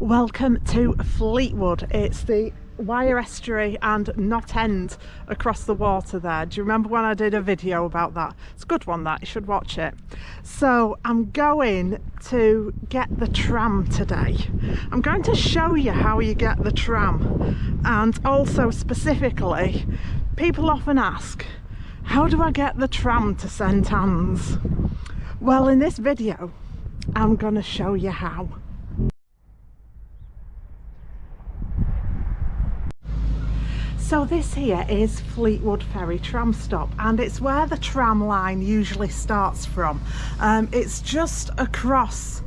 Welcome to Fleetwood. It's the Wyre Estuary and Knot End across the water there. Do you remember when I did a video about that? It's a good one, that. You should watch it. So I'm going to get the tram today. I'm going to show you how you get the tram, and also specifically, people often ask, how do I get the tram to St Anne's? Well, in this video I'm going to show you how. So this here is Fleetwood Ferry tram stop, and it's where the tram line usually starts from. It's just across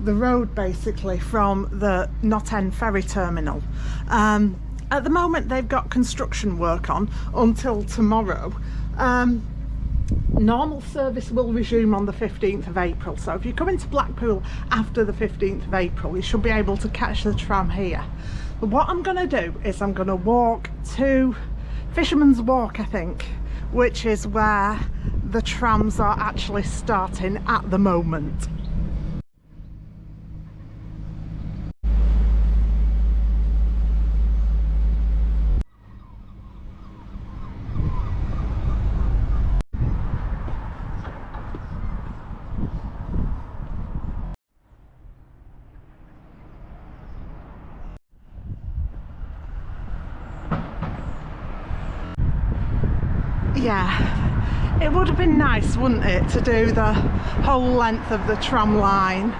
the road basically from the Knot End ferry terminal. At the moment they've got construction work on until tomorrow. Normal service will resume on the 15th of April, so if you come into Blackpool after the 15th of April you should be able to catch the tram here. But what I'm going to do is I'm going to walk to Fisherman's Walk, I think, which is where the trams are actually starting at the moment. Yeah, it would have been nice, wouldn't it, to do the whole length of the tram line,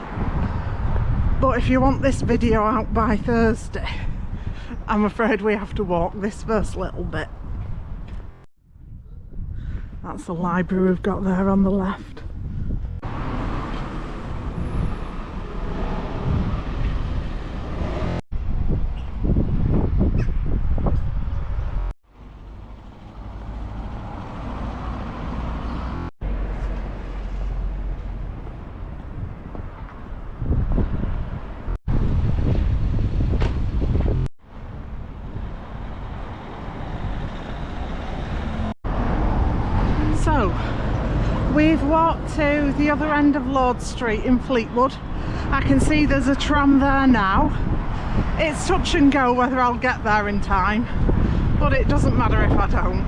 but if you want this video out by Thursday, I'm afraid we have to walk this first little bit. That's the library we've got there on the left. So, we've walked to the other end of Lord Street in Fleetwood. I can see there's a tram there now. It's touch and go whether I'll get there in time, but it doesn't matter if I don't.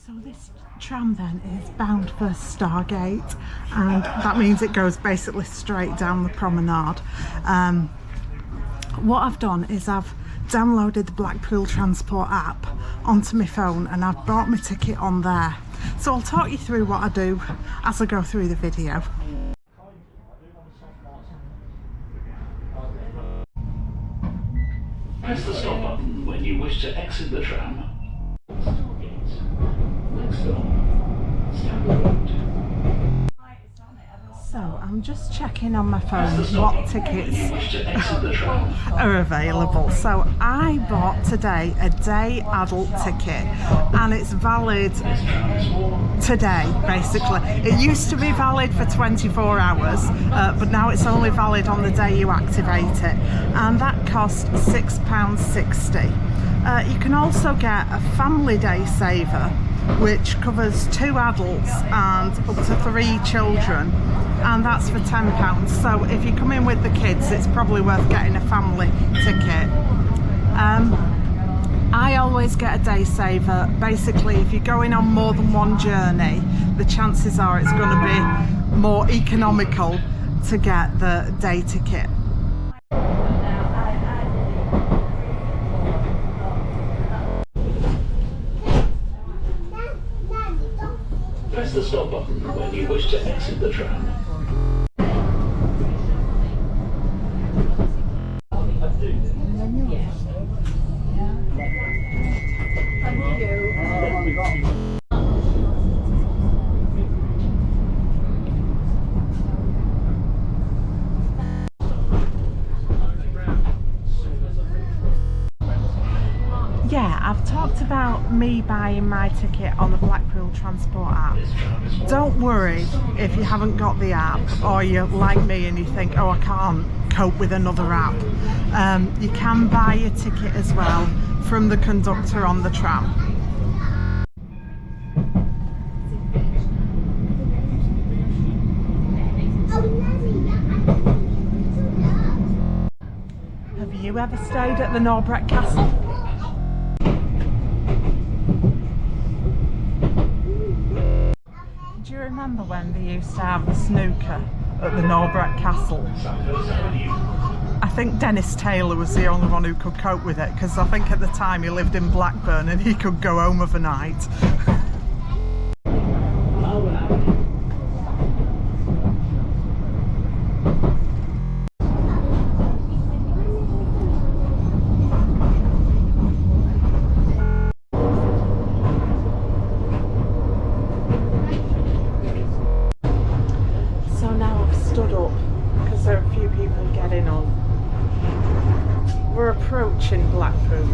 So this tram then is bound for Stargate, and that means it goes basically straight down the promenade. What I've done is I've downloaded the Blackpool Transport app onto my phone and I've bought my ticket on there. So I'll talk you through what I do as I go through the video. Press the stop button when you wish to exit the tram. So I'm just checking on my phone what tickets are available. So I bought today a day adult ticket, and it's valid today basically. It used to be valid for 24 hours, but now it's only valid on the day you activate it, and that cost £6.60. You can also get a family day saver, which covers 2 adults and up to 3 children, and that's for £10. So if you come in with the kids, it's probably worth getting a family ticket. I always get a day saver. Basically, if you're going on more than one journey, the chances are it's going to be more economical to get the day ticket. Press the stop button when you wish to exit the tram. Thank you. Yeah, I've talked about me buying my ticket on the Blackpool Transport app. Don't worry if you haven't got the app, or you're like me and you think, oh, I can't cope with another app. You can buy your ticket as well from the conductor on the tram. Have you ever stayed at the Norbreck Castle? Do you remember when they used to have the snooker at the Norbreck Castle? I think Dennis Taylor was the only one who could cope with it, because I think at the time he lived in Blackburn and he could go home overnight. So now I've stood up because there are a few people getting on. We're approaching Blackpool.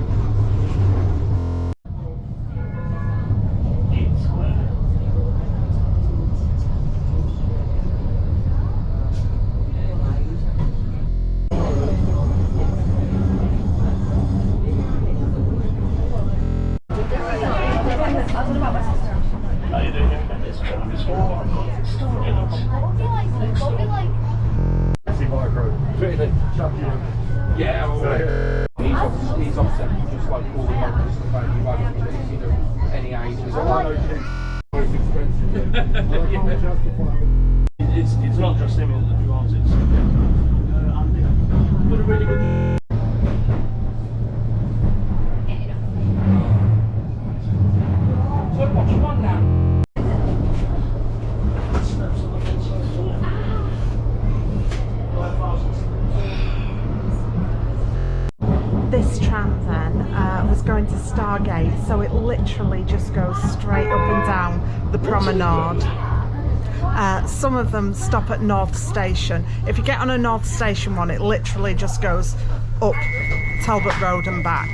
Yeah, he's upset, just like all the others, the fact you won't see any age. It's not just him that draws it. But a really good. So what you want now? This tram then was going to Stargate, so it literally just goes straight up and down the promenade. Some of them stop at North Station. If you get on a North Station one, it literally just goes up Talbot Road and back.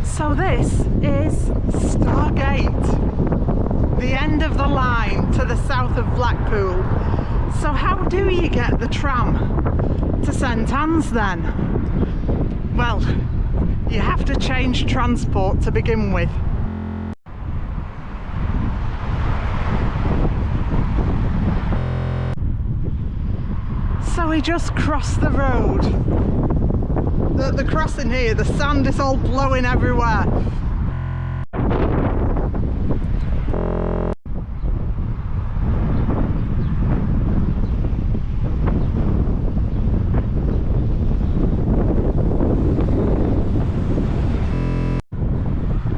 So this is Stargate, the end of the line to the south of Blackpool. So how do you get the tram to St Anne's then? Well, you have to change transport to begin with. So we just crossed the road. The crossing here, the sand is all blowing everywhere.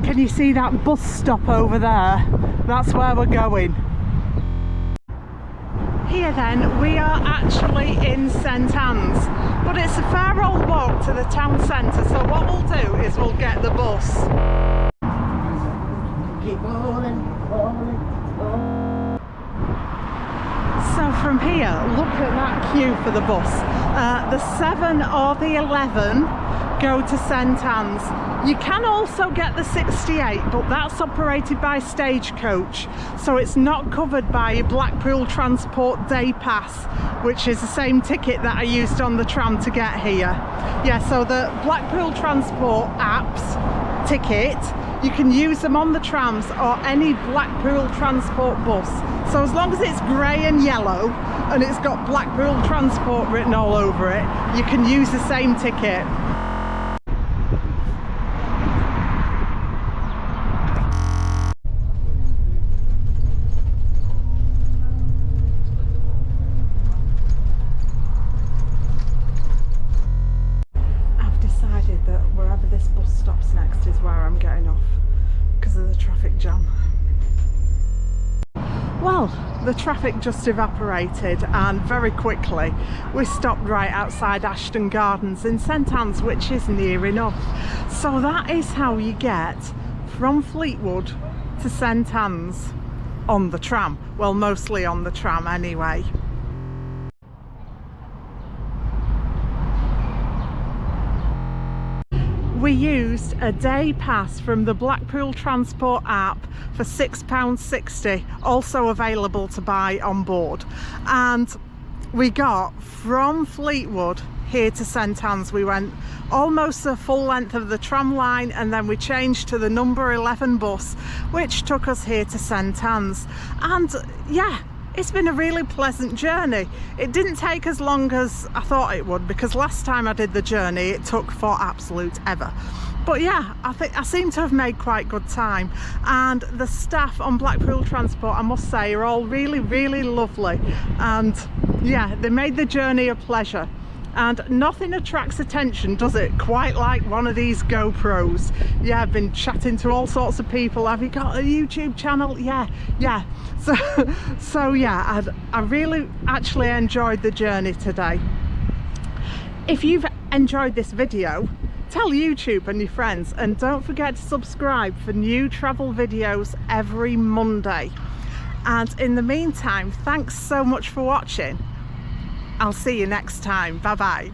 Can you see that bus stop over there? That's where we're going. Here then, we are actually in St Anne's, but it's a fair old walk to the town centre, so what we'll do is we'll get the bus. Keep rolling, rolling, rolling. So from here, look at that queue for the bus. The 7 or the 11 go to St Anne's. You can also get the 68, but that's operated by Stagecoach, so it's not covered by your Blackpool Transport Day Pass, which is the same ticket that I used on the tram to get here. Yeah, so the Blackpool Transport apps ticket, you can use them on the trams or any Blackpool Transport bus. So as long as it's grey and yellow and it's got Blackpool Transport written all over it, you can use the same ticket. that wherever this bus stops next is where I'm getting off because of the traffic jam. Well, the traffic just evaporated and very quickly we stopped right outside Ashton Gardens in St Anne's, which is near enough. So that is how you get from Fleetwood to St Anne's on the tram. Well, mostly on the tram anyway. We used a day pass from the Blackpool Transport app for £6.60, also available to buy on board. And we got from Fleetwood here to St Anne's. We went almost the full length of the tram line and then we changed to the number 11 bus, which took us here to St Anne's. And yeah, it's been a really pleasant journey. It didn't take as long as I thought it would, because last time I did the journey it took for absolute ever. But yeah, I think I seem to have made quite good time, and the staff on Blackpool Transport, I must say, are all really lovely, and yeah, they made the journey a pleasure. And nothing attracts attention, does it, quite like one of these GoPros. Yeah, I've been chatting to all sorts of people. Have you got a YouTube channel? Yeah. So yeah, I really actually enjoyed the journey today. If you've enjoyed this video, tell YouTube and your friends, and don't forget to subscribe for new travel videos every Monday. And in the meantime, thanks so much for watching. I'll see you next time. Bye bye.